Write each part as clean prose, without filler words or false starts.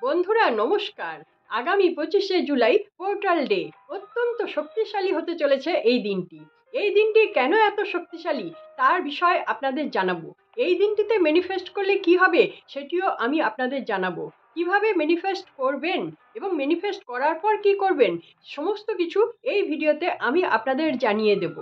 বন্ধুরা নমস্কার। আগামী 25শে জুলাই পোর্টাল ডে। অত্যন্ত শক্তিশালী হতে চলেছে এই দিনটি। এই দিনটি কেন এত শক্তিশালী তার বিষয়ে আপনাদের জানাবো। এই দিনটিতে ম্যানিফেস্ট করলে কি হবে সেটিও আমি আপনাদের জানাবো। কিভাবে ম্যানিফেস্ট করবেন এবং ম্যানিফেস্ট করার পর কি করবেন সমস্ত কিছু এই ভিডিওতে আমি আপনাদের জানিয়ে দেব।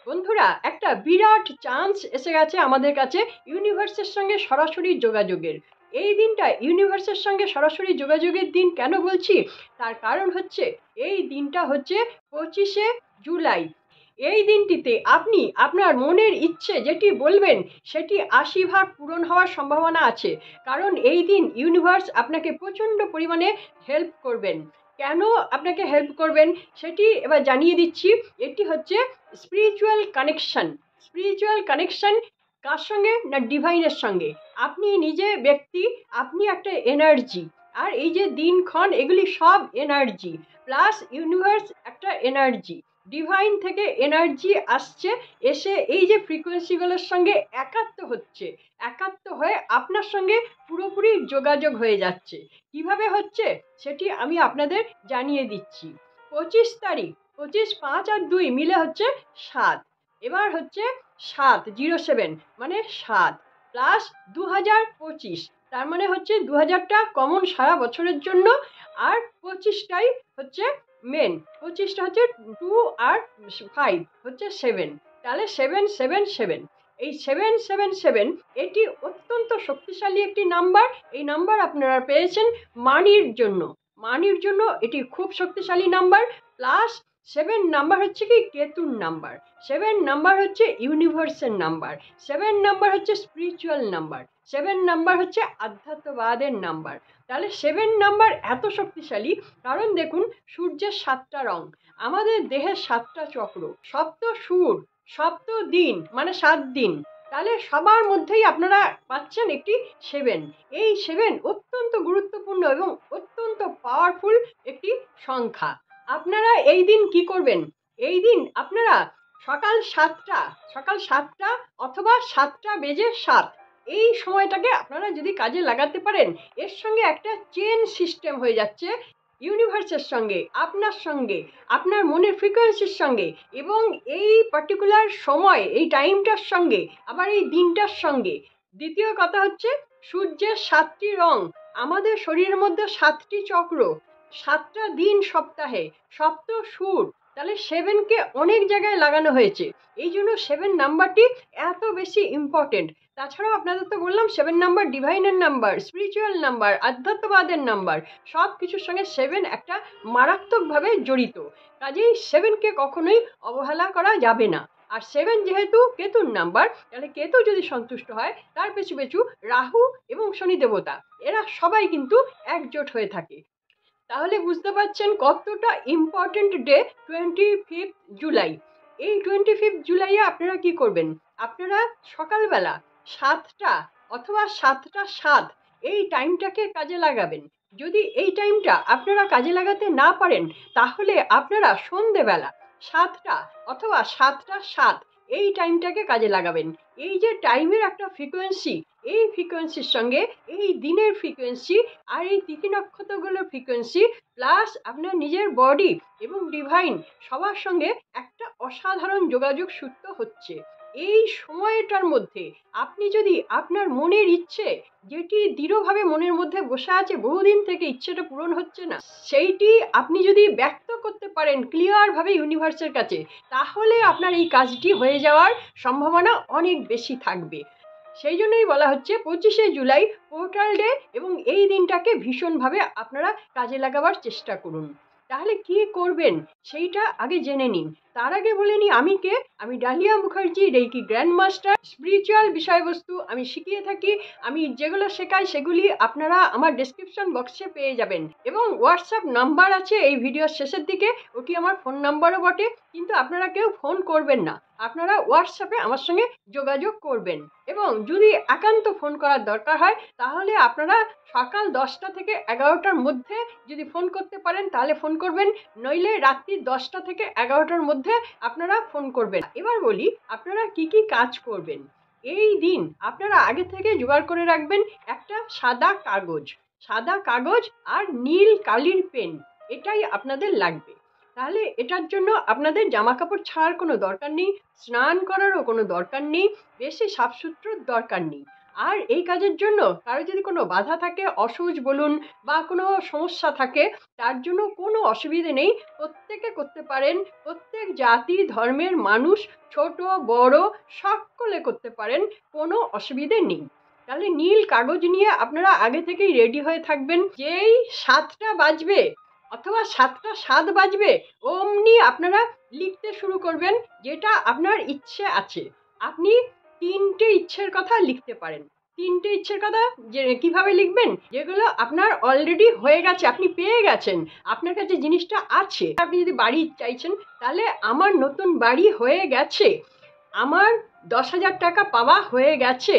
বন্ধুরা, একটা বিরাট চান্স এসে গেছে আমাদের কাছে ইউনিভার্সের সঙ্গে সরাসরি যোগাযোগের। এই দিনটা ইউনিভার্সের সঙ্গে সরাসরি যোগাযোগের দিন কেন বলছি, তার কারণ হচ্ছে এই দিনটা হচ্ছে 25শে জুলাই। এই দিনটিতে আপনি আপনার মনের ইচ্ছে যেটি বলবেন সেটি 80 ভাগ পূরণ হওয়ার সম্ভাবনা আছে। কারণ এই দিন ইউনিভার্স আপনাকে প্রচণ্ড পরিমাণে হেল্প করবেন। কেন আপনাকে হেল্প করবেন সেটি এবার জানিয়ে দিচ্ছি। এটি হচ্ছে স্পিরিচুয়াল কানেকশন। স্পিরিচুয়াল কানেকশন কার সঙ্গে না ডিভাইনের সঙ্গে। আপনি নিজে ব্যক্তি, আপনি একটা এনার্জি, আর এই যে দিনক্ষণ এগুলি সব এনার্জি, প্লাস ইউনিভার্স একটা এনার্জি। ডিভাইন থেকে এনার্জি আসছে, এসে এই যে ফ্রিকোয়েন্সিগুলোর সঙ্গে একাত্ম হচ্ছে, একাত্ম হয়ে আপনার সঙ্গে পুরোপুরি যোগাযোগ হয়ে যাচ্ছে। কিভাবে হচ্ছে সেটি আমি আপনাদের জানিয়ে দিচ্ছি। 25 তারিখ, 25, 5 আর 2 মিলে হচ্ছে 7। এবার হচ্ছে 707 মানে 7 প্লাস 2025, তার মানে হচ্ছে 2000টা কমন সারা বছরের জন্য, আর 25টাই হচ্ছে মেন। 25টা হচ্ছে 2 আর 5 হচ্ছে 7, তাহলে 777। এই 777 এটি অত্যন্ত শক্তিশালী একটি নাম্বার। এই নাম্বার আপনারা পেয়েছেন মানির জন্য। মানির জন্য এটি খুব শক্তিশালী নাম্বার। প্লাস 7 নাম্বার হচ্ছে কি কেতুর নাম্বার, 7 নাম্বার হচ্ছে ইউনিভার্সের নাম্বার, 7 নাম্বার হচ্ছে স্পিরিচুয়াল নাম্বার, 7 নাম্বার হচ্ছে আধ্যাত্মবাদের নাম্বার। তাহলে 7 নাম্বার এত শক্তিশালী কারণ দেখুন, সূর্যের 7টা রং, আমাদের দেহের 7টা চক্র, সপ্ত সুর, সপ্ত দিন মানে 7 দিন। তাহলে সবার মধ্যেই আপনারা পাচ্ছেন একটি 7। এই 7 অত্যন্ত গুরুত্বপূর্ণ এবং অত্যন্ত পাওয়ারফুল একটি সংখ্যা। আপনারা এই দিন কি করবেন, এই দিন আপনারা সকাল 7টা অথবা 7:07 এই সময়টাকে আপনারা যদি কাজে লাগাতে পারেন, এর সঙ্গে একটা চেন সিস্টেম হয়ে যাচ্ছে ইউনিভার্সের সঙ্গে, আপনার মনের ফ্রিকোয়েন্সির সঙ্গে, এবং এই পার্টিকুলার সময় এই টাইমটার সঙ্গে, আবার এই দিনটার সঙ্গে। দ্বিতীয় কথা হচ্ছে সূর্যের 7টি রং, আমাদের শরীরের মধ্যে 7টি চক্র, 7টা দিন সপ্তাহে, সপ্ত সুর। তাহলে 7কে অনেক জায়গায় লাগানো হয়েছে, এই জন্য 7 নাম্বারটি এত বেশি ইম্পর্টেন্ট। তাছাড়াও আপনাদের তো বললাম 7 নাম্বার ডিভাইনের নাম্বার, স্পিরিচুয়াল নাম্বার, আধ্যাত্মবাদের নাম্বার, সব কিছুর সঙ্গে 7 একটা মারাত্মকভাবে জড়িত। কাজেই 7কে কখনোই অবহেলা করা যাবে না। আর 7 যেহেতু কেতুর নাম্বার, তাহলে কেতু যদি সন্তুষ্ট হয়, তার পেছু পেছু রাহু এবং শনি দেবতা এরা সবাই কিন্তু একজোট হয়ে থাকে। তাহলে বুঝতে পারছেন কতটা ইম্পর্টেন্ট ডে 25 জুলাই। এই 25 জুলাইয়ে আপনারা কি করবেন, আপনারা সকালবেলা 7টা অথবা 7:07 এই টাইমটাকে কাজে লাগাবেন। যদি এই টাইমটা আপনারা কাজে লাগাতে না পারেন, তাহলে আপনারা সন্ধেবেলা 7টা অথবা 7:07 এই টাইমটাকে কাজে লাগাবেন। এই যে টাইমের একটা ফ্রিকোয়েন্সি, এই ফ্রিকোয়েন্সির সঙ্গে এই দিনের ফ্রিকোয়েন্সি আর এই তিথি নক্ষত্রগুলোর ফ্রিকোয়েন্সি, প্লাস আপনার নিজের বডি এবং ডিভাইন সবার সঙ্গে একটা অসাধারণ যোগাযোগ সূত্র হচ্ছে। এই সময়টার মধ্যে আপনি যদি আপনার মনের ইচ্ছে, যেটি দৃঢ়ভাবে মনের মধ্যে বসে আছে বহুদিন থেকে, ইচ্ছেটা পূরণ হচ্ছে না, সেইটি আপনি যদি ব্যক্ত করতে পারেন ক্লিয়ারভাবে ইউনিভার্সের কাছে, তাহলে আপনার এই কাজটি হয়ে যাওয়ার সম্ভাবনা অনেক বেশি থাকবে। সেই জন্যই বলা হচ্ছে 25শে জুলাই পোর্টাল ডে, এবং এই দিনটাকে ভীষণভাবে আপনারা কাজে লাগাবার চেষ্টা করুন। তাহলে কি করবেন সেইটা আগে জেনে নিন। তার আগে বলে নিই আমি কে। আমি dahlia Mukherjee, reiki grand master. Spiritual বিষয়বস্তু আমি শিখিয়ে থাকি। আমি যেগুলো শেখাই সেগুলি আপনারা আমার ডেসক্রিপশন বক্সে পেয়ে যাবেন, এবং হোয়াটসঅ্যাপ নাম্বার আছে এই ভিডিওর শেষের দিকে, ওটি আমার ফোন নাম্বারও বটে। কিন্তু আপনারা কেউ ফোন করবেন না, আপনারা হোয়াটসঅ্যাপে আমার সঙ্গে যোগাযোগ করবেন। এবং যদি একান্ত ফোন করার দরকার হয়, তাহলে আপনারা সকাল 10টা থেকে 11টার মধ্যে যদি ফোন করতে পারেন তাহলে ফোন করবেন, নইলে রাত্রি 10টা থেকে 11টার মধ্যে আপনারা ফোন করবেন। এবার বলি আপনারা কি কি কাজ করবেন। এই দিন আপনারা আগে থেকে জোগাড় করে রাখবেন একটা সাদা কাগজ। সাদা কাগজ আর নীল কালির পেন, এটাই আপনাদের লাগবে। তাহলে এটার জন্য আপনাদের জামা কাপড় ছাড়ার কোনো দরকার নেই, স্নান করারও কোনো দরকার নেই, বেশি সাফসুতরোর দরকার নেই। আর এই কাজের জন্য কারো যদি কোনো বাধা থাকে, অসুখ বলুন বা কোনো সমস্যা থাকে, তার জন্য কোনো অসুবিধে নেই, প্রত্যেকে করতে পারেন। প্রত্যেক জাতি ধর্মের মানুষ, ছোট বড় সকলে করতে পারেন, কোনো অসুবিধে নেই। তাহলে নীল কাগজ নিয়ে আপনারা আগে থেকেই রেডি হয়ে থাকবেন। যেই 7টা বাজবে অথবা 7টা 7 বাজবে, অমনি আপনারা লিখতে শুরু করবেন যেটা আপনার ইচ্ছে আছে। আপনি 3টে ইচ্ছের কথা লিখতে পারেন। 3টে ইচ্ছের কথা যে কিভাবে লিখবেন, যেগুলো আপনার অলরেডি হয়ে গেছে, আপনি পেয়ে গেছেন, আপনার কাছে জিনিসটা আছে। আপনি যদি বাড়ি চাইছেন, তাহলে আমার নতুন বাড়ি হয়ে গেছে, আমার 10,000 টাকা পাওয়া হয়ে গেছে,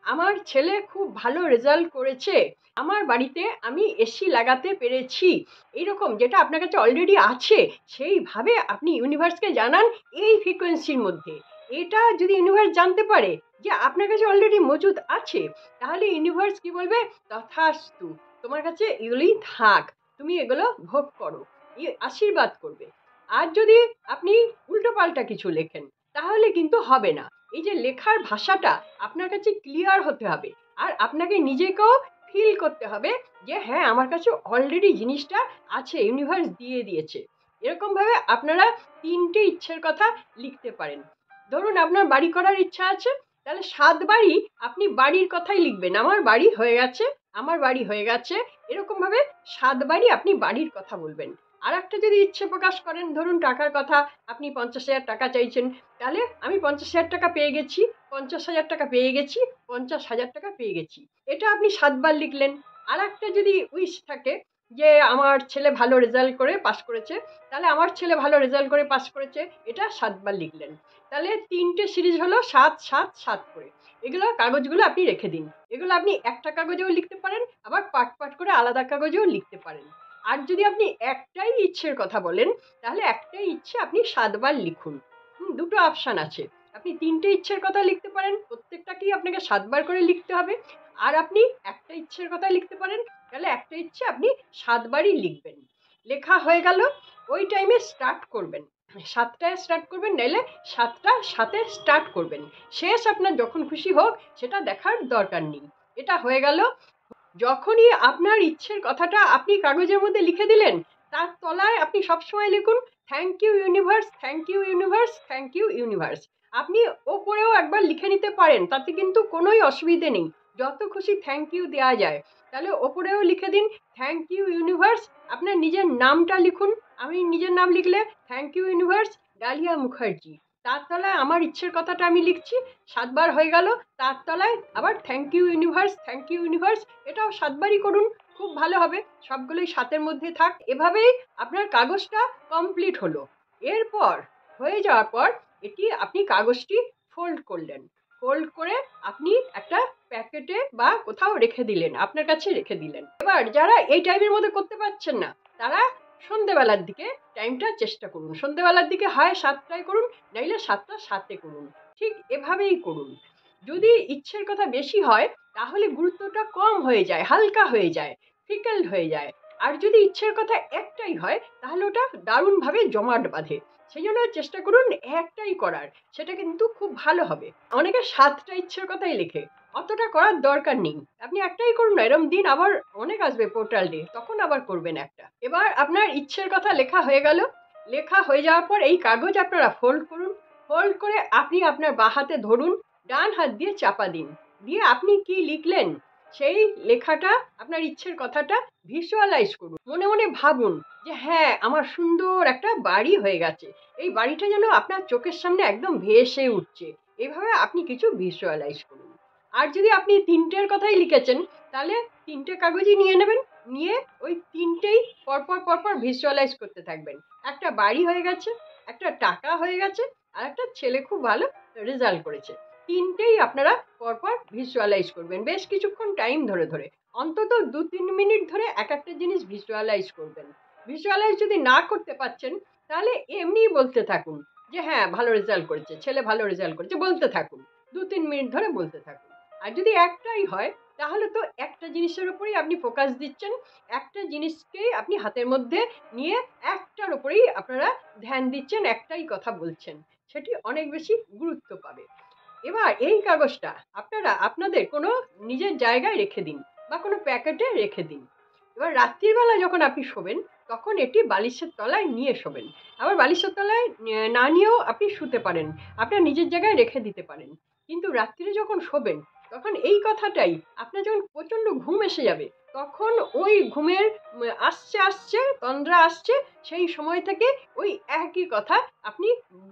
আমার ছেলে খুব ভালো রেজাল্ট করেছে, আমার বাড়িতে আমি এসি লাগাতে পেরেছি, এইরকম যেটা আপনার কাছে অলরেডি আছে, সেইভাবে আপনি ইউনিভার্সকে জানান এই ফ্রিকোয়েন্সির মধ্যে। এটা যদি ইউনিভার্স জানতে পারে যে আপনার কাছে অলরেডি মজুদ আছে, তাহলে ইউনিভার্স কি বলবে, তথাস্তু, তোমার কাছে এগুলোই থাক, তুমি এগুলো ভোগ করো, আশীর্বাদ করবে। আর যদি আপনি উল্টোপাল্টা কিছু লেখেন, তাহলে কিন্তু হবে না। এই যে লেখার ভাষাটা আপনার কাছে ক্লিয়ার হতে হবে, আর আপনাকে নিজেকেও ফিল করতে হবে যে হ্যাঁ, আমার কাছে অলরেডি জিনিসটা আছে, ইউনিভার্স দিয়ে দিয়েছে। এরকমভাবে আপনারা 3টে ইচ্ছের কথা লিখতে পারেন। ধরুন আপনার বাড়ি করার ইচ্ছা আছে, তাহলে 7 বারই আপনি বাড়ির কথাই লিখবেন, আমার বাড়ি হয়ে গেছে, আমার বাড়ি হয়ে গেছে, এরকমভাবে 7 বারই আপনি বাড়ির কথা বলবেন। আর একটা যদি ইচ্ছে প্রকাশ করেন, ধরুন টাকার কথা, আপনি 50,000 টাকা চাইছেন, তাহলে আমি 50,000 টাকা পেয়ে গেছি, 50,000 টাকা পেয়ে গেছি, 50,000 টাকা পেয়ে গেছি, এটা আপনি 7 বার লিখলেন। আর একটা যদি উইশ থাকে যে আমার ছেলে ভালো রেজাল্ট করে পাস করেছে, তাহলে আমার ছেলে ভালো রেজাল্ট করে পাস করেছে, এটা 7 বার লিখলেন। তাহলে 3টে সিরিজ হলো 7 7 7 করে। এগুলো কাগজগুলো আপনি রেখে দিন। এগুলো আপনি একটা কাগজেও লিখতে পারেন, আবার পাট পাট করে আলাদা কাগজেও লিখতে পারেন। আর যদি আপনি একটাই ইচ্ছের কথা বলেন, তাহলে একটাই ইচ্ছে আপনি 7 বার লিখুন। দুটো অপশান আছে, আপনি 3টে ইচ্ছের কথা লিখতে পারেন, প্রত্যেকটাকেই আপনাকে 7 বার করে লিখতে হবে। আর আপনি একটা ইচ্ছের কথা লিখতে পারেন, তাহলে একটা ইচ্ছে আপনি 7 বারই লিখবেন। লেখা হয়ে গেল, ওই টাইমে স্টার্ট করবেন, 7টায় স্টার্ট করবেন, নাইলে 7টা 7-এ স্টার্ট করবেন। শেষ আপনার যখন খুশি হোক, সেটা দেখার দরকার নেই। এটা হয়ে গেল। যখনই আপনার ইচ্ছের কথাটা আপনি কাগজের মধ্যে লিখে দিলেন, তার তলায় আপনি সবসময় লিখুন thank you universe, thank you universe, thank you universe. আপনি ওপরেও একবার লিখে নিতে পারেন, তাতে কিন্তু কোনোই অসুবিধে নেই, যত খুশি থ্যাংক ইউ দেওয়া যায়। তাহলে ওপরেও লিখে দিন থ্যাংক ইউ ইউনিভার্স, আপনার নিজের নামটা লিখুন। আমি নিজের নাম লিখলে thank you universe Dalia Mukherjee, তার তলায় আমার ইচ্ছের কথাটা আমি লিখছি, 7 বার হয়ে গেল। তার তলায় আবার thank you universe, thank you universe, এটাও 7 বারই করুন, খুব ভালো হবে, সবগুলোই 7-এর মধ্যে থাক। এভাবেই আপনার কাগজটা কমপ্লিট হলো। এরপর হয়ে যাওয়ার পর এটি আপনি কাগজটি ফোল্ড করলেন, ফোল্ড করে আপনি একটা প্যাকেটে বা কোথাও রেখে দিলেন, আপনার কাছে রেখে দিলেন। এবার যারা এই টাইমের মধ্যে করতে পারছেন না, তারা সন্ধেবেলার দিকে টাইমটা চেষ্টা করুন। সন্ধেবেলার দিকে হয় 7টায় করুন, নাইলে 7টা 7-এ করুন, ঠিক এভাবেই করুন। যদি ইচ্ছের কথা বেশি হয়, তাহলে গুরুত্বটা কম হয়ে যায়, হালকা হয়ে যায়, ফিকেল হয়ে যায়। আর যদি ইচ্ছের কথা একটাই হয়, তাহলে ওটা দারুণভাবে জমাট বাঁধে। সেই জন্য চেষ্টা করুন একটাই করার, সেটা কিন্তু খুব ভালো হবে। অনেকে 7টা ইচ্ছের কথাই লেখে, অতটা করার দরকার নেই, আপনি একটাই করুন না। এরম দিন আবার অনেক আসবে পোর্টাল ডে, তখন আবার করবেন একটা। এবার আপনার ইচ্ছের কথা লেখা হয়ে গেল। লেখা হয়ে যাওয়ার পর এই কাগজ আপনারা ফোল্ড করুন। ফোল্ড করে আপনি আপনার বাঁ হাতে ধরুন, ডান হাত দিয়ে চাপা দিন, দিয়ে আপনি কি লিখলেন সেই লেখাটা, আপনার ইচ্ছের কথাটা ভিজুয়ালাইজ করুন। মনে মনে ভাবুন যে হ্যাঁ, আমার সুন্দর একটা বাড়ি হয়ে গেছে, এই বাড়িটা যেন আপনার চোখের সামনে একদম ভেসে উঠছে। এইভাবে আপনি কিছু ভিজুয়ালাইজ করুন। আর যদি আপনি 3টের কথাই লিখেছেন, তাহলে 3টে কাগজই নিয়ে নেবেন, নিয়ে ওই 3টেই পরপর পরপর ভিজুয়ালাইজ করতে থাকবেন। একটা বাড়ি হয়ে গেছে, একটা টাকা হয়ে গেছে, আর একটা ছেলে খুব ভালো রেজাল্ট করেছে। 3টেই আপনারা পরপর ভিজুয়ালাইজ করবেন, বেশ কিছুক্ষণ টাইম ধরে ধরে, অন্তত 2-3 মিনিট ধরে এক একটা জিনিস ভিজুয়ালাইজ করবেন। ভিজুয়ালাইজ যদি না করতে পারছেন, তাহলে এমনিই বলতে থাকুন যে হ্যাঁ, ভালো রেজাল্ট করেছে, ছেলে ভালো রেজাল্ট করেছে, বলতে থাকুন, 2-3 মিনিট ধরে বলতে থাকুন। আর যদি একটাই হয়, তাহলে তো একটা জিনিসের উপরেই আপনি ফোকাস দিচ্ছেন, একটা জিনিসকেই আপনি হাতের মধ্যে নিয়ে একটার উপরেই আপনারা ধ্যান দিচ্ছেন, একটাই কথা বলছেন, সেটি অনেক বেশি গুরুত্ব পাবে। এবার এই কাগজটা আপনারা আপনাদের কোনো নিজের জায়গায় রেখে দিন বা কোনো প্যাকেটে রেখে দিন। এবার রাত্রির বেলা যখন আপনি শোবেন তখন এটি বালিশের তলায় নিয়ে শোবেন। আবার বালিশের তলায় না নিয়েও আপনি শুতে পারেন, আপনার নিজের জায়গায় রেখে দিতে পারেন। কিন্তু রাত্রিরে যখন শোবেন তখন এই কথাটাই, আপনার যখন প্রচণ্ড ঘুম এসে যাবে তখন ওই ঘুমের আসছে আসছে তন্দ্রা আসছে, সেই সময় থেকে ওই একই কথা আপনি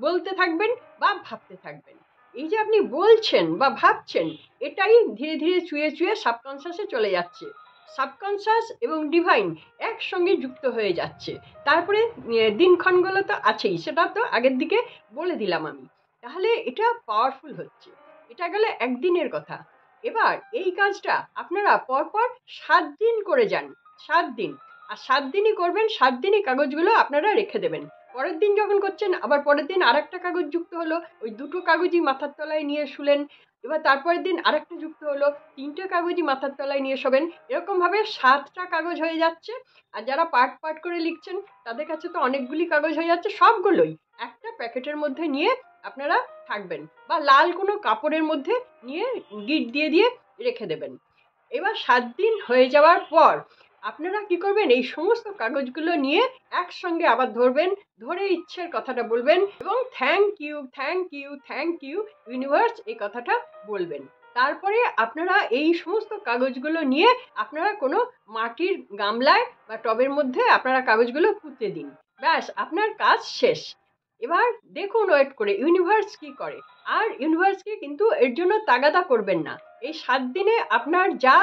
বলতে থাকবেন বা ভাবতে থাকবেন। এই যে আপনি বলছেন বা ভাবছেন, এটাই ধীরে ধীরে চুয়ে চুয়ে সাবকনসিয়াসে চলে যাচ্ছে। সাবকনসিয়াস এবং ডিভাইন একসঙ্গে যুক্ত হয়ে যাচ্ছে। তারপরে দিনক্ষণগুলো তো আছেই, সেটা তো আগের দিকে বলে দিলাম আমি। তাহলে এটা পাওয়ারফুল হচ্ছে। এটা গেল একদিনের কথা। এবার এই কাজটা আপনারা পরপর 7 দিন করে যান। 7 দিন। আর 7 দিনই করবেন, 7 দিনই কাগজগুলো আপনারা রেখে দেবেন। পরের দিন যখন করছেন আবার পরের দিন আরেকটা কাগজ যুক্ত হলো, ওই দুটো কাগজই মাথার তলায় নিয়ে শুলেন। এবার তারপরের দিন আরেকটা যুক্ত হলো, 3টে কাগজই মাথার তলায় নিয়ে শোবেন। এরকমভাবে 7টা কাগজ হয়ে যাচ্ছে। আর যারা পার্ট পার্ট করে লিখছেন তাদের কাছে তো অনেকগুলি কাগজ হয়ে যাচ্ছে, সবগুলোই একটা প্যাকেটের মধ্যে নিয়ে আপনারা থাকবেন বা লাল কোনো কাপড়ের মধ্যে নিয়ে গিট দিয়ে দিয়ে রেখে দেবেন। এবার 7 দিন হয়ে যাওয়ার পর আপনারা কি করবেন, এই সমস্ত কাগজগুলো নিয়ে একসঙ্গে আবার ধরবেন, ধরে ইচ্ছের কথাটা বলবেন এবং thank you thank you thank you universe এই কথাটা বলবেন। তারপরে আপনারা এই সমস্ত কাগজগুলো নিয়ে আপনারা কোনো মাটির গামলায় বা টবের মধ্যে আপনারা কাগজগুলো পুঁতে দিন। ব্যাস, আপনার কাজ শেষ। এবার দেখুন ওয়েট করে ইউনিভার্স কি করে। আর ইউনিভার্সকে কিন্তু এর জন্য তাগাদা করবেন না। এই 7 দিনে আপনার যা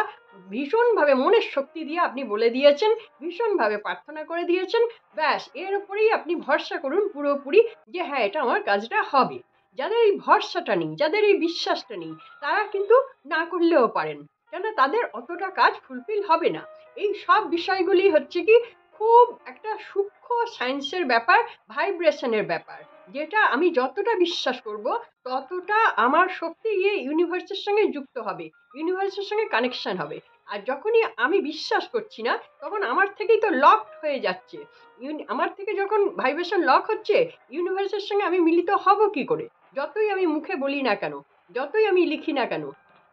ভীষণভাবে মনের শক্তি দিয়ে আপনি বলে দিয়েছেন, ভীষণভাবে প্রার্থনা করে দিয়েছেন, ব্যাস এর উপরেই আপনি ভরসা করুন পুরোপুরি যে হ্যাঁ এটা আমার কাজটা হবে। যাদের এই ভরসাটা নেই, যাদের এই বিশ্বাসটা নেই, তারা কিন্তু না করলেও পারেন, কেন তাদের অতটা কাজ ফুলফিল হবে না। এই সব বিষয়গুলি হচ্ছে কি খুব একটা সূক্ষ্ম সায়েন্সের ব্যাপার, ভাইব্রেশনের ব্যাপার, যেটা আমি যতটা বিশ্বাস করব ততটা আমার শক্তি গিয়ে ইউনিভার্সের সঙ্গে যুক্ত হবে, ইউনিভার্সের সঙ্গে কানেকশন হবে। আর যখনই আমি বিশ্বাস করছি না তখন আমার থেকেই তো লক হয়ে যাচ্ছে। আমার থেকে যখন ভাইব্রেশন লক হচ্ছে, ইউনিভার্সের সঙ্গে আমি মিলিত হব কি করে? যতই আমি মুখে বলি না কেন, যতই আমি লিখি না কেন,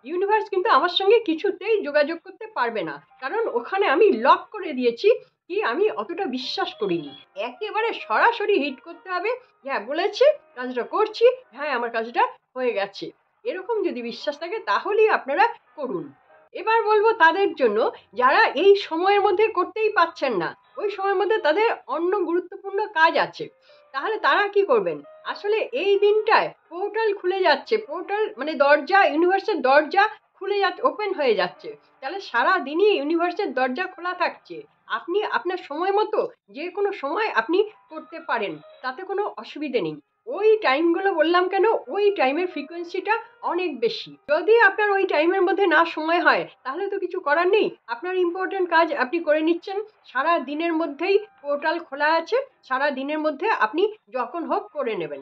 ইউনিভার্স কিন্তু আমার সঙ্গে কিছুতেই যোগাযোগ করতে পারবে না, কারণ ওখানে আমি লক করে দিয়েছি কি আমি অতটা বিশ্বাস করিনি। একেবারে সরাসরি হিট করতে হবে, হ্যাঁ বলেছি কাজটা করছি, হ্যাঁ আমার কাজটা হয়ে গেছে। এরকম যদি বিশ্বাস থাকে তাহলেই আপনারা করুন। এবার বলবো তাদের জন্য যারা এই সময়ের মধ্যে করতেই পাচ্ছেন না, ওই সময়ের মধ্যে তাদের অন্য গুরুত্বপূর্ণ কাজ আছে, তাহলে তারা কি করবেন? আসলে এই দিনটায় পোর্টাল খুলে যাচ্ছে, পোর্টাল মানে দরজা, ইউনিভার্সের দরজা খুলে যাচ্ছে, ওপেন হয়ে যাচ্ছে। তাহলে সারা দিনই ইউনিভার্সের দরজা খোলা থাকছে। আপনি আপনার সময় মতো যে কোনো সময় আপনি করতে পারেন, তাতে কোনো অসুবিধে নেই। ওই টাইমগুলো বললাম কেন, ওই টাইমের ফ্রিকোয়েন্সিটা অনেক বেশি। যদি আপনার ওই টাইমের মধ্যে না সময় হয় তাহলে তো কিছু করার নেই, আপনার ইম্পর্টেন্ট কাজ আপনি করে নিচ্ছেন। সারা দিনের মধ্যেই পোর্টাল খোলা আছে, সারা দিনের মধ্যে আপনি যখন হোক করে নেবেন।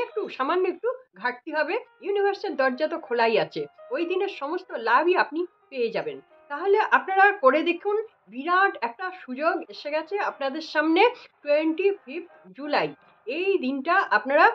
একটু সামান্য একটু ঘাটতি হবে, ইউনিভার্সের দরজা তো খোলাই আছে, ওই দিনের সমস্ত লাভই আপনি পেয়ে যাবেন। তাহলে আপনারা করে দেখুন, বিরাট একটা সুযোগ এসে গেছে আপনাদের সামনে। 25 জুলাই এই দিনটা আপনারা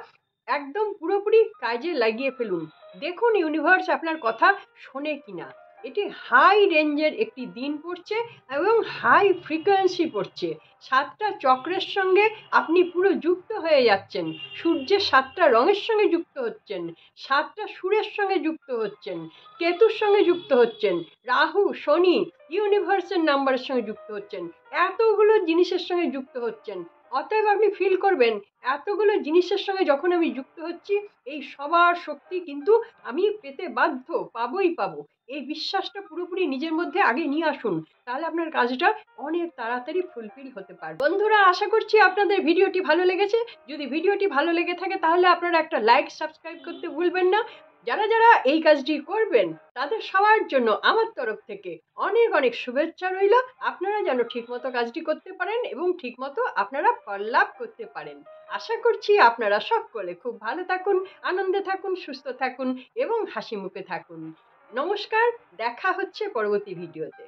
একদম পুরোপুরি কাজে লাগিয়ে ফেলুন। দেখুন ইউনিভার্স আপনার কথা শোনে কিনা। এটি হাই রেঞ্জের একটি দিন পড়ছে এবং হাই ফ্রিকোয়েন্সি পড়ছে। 7টা চক্রের সঙ্গে আপনি পুরো যুক্ত হয়ে যাচ্ছেন, সূর্যের 7টা রঙের সঙ্গে যুক্ত হচ্ছেন, 7টা সুরের সঙ্গে যুক্ত হচ্ছেন, কেতুর সঙ্গে যুক্ত হচ্ছেন, রাহু শনি ইউনিভার্সের নাম্বারের সঙ্গে যুক্ত হচ্ছেন, এতগুলো জিনিসের সঙ্গে যুক্ত হচ্ছেন। অতএব আপনি ফিল করবেন এতগুলো জিনিসের সঙ্গে যখন আমি যুক্ত হচ্ছি, এই সবার শক্তি কিন্তু আমি পেতে বাধ্য, পাবোই পাবো। এই বিশ্বাসটা পুরোপুরি নিজের মধ্যে আগে নিয়ে আসুন, তাহলে আপনার কাজটা অনেক তাড়াতাড়ি ফুলফিল হতে পারবে। বন্ধুরা, আশা করছি আপনাদের ভিডিওটি ভালো লেগেছে। যদি ভিডিওটি ভালো লেগে থাকে তাহলে আপনারা একটা লাইক সাবস্ক্রাইব করতে ভুলবেন না। যারা যারা এই কাজটি করবেন তাদের সবার জন্য আমার তরফ থেকে অনেক অনেক শুভেচ্ছা রইল। আপনারা যেন ঠিকমতো কাজটি করতে পারেন এবং ঠিকমতো আপনারা ফল লাভ করতে পারেন। আশা করছি আপনারা সকলে খুব ভালো থাকুন, আনন্দে থাকুন, সুস্থ থাকুন এবং হাসি মুখে থাকুন। নমস্কার, দেখা হচ্ছে পরবর্তী ভিডিওতে।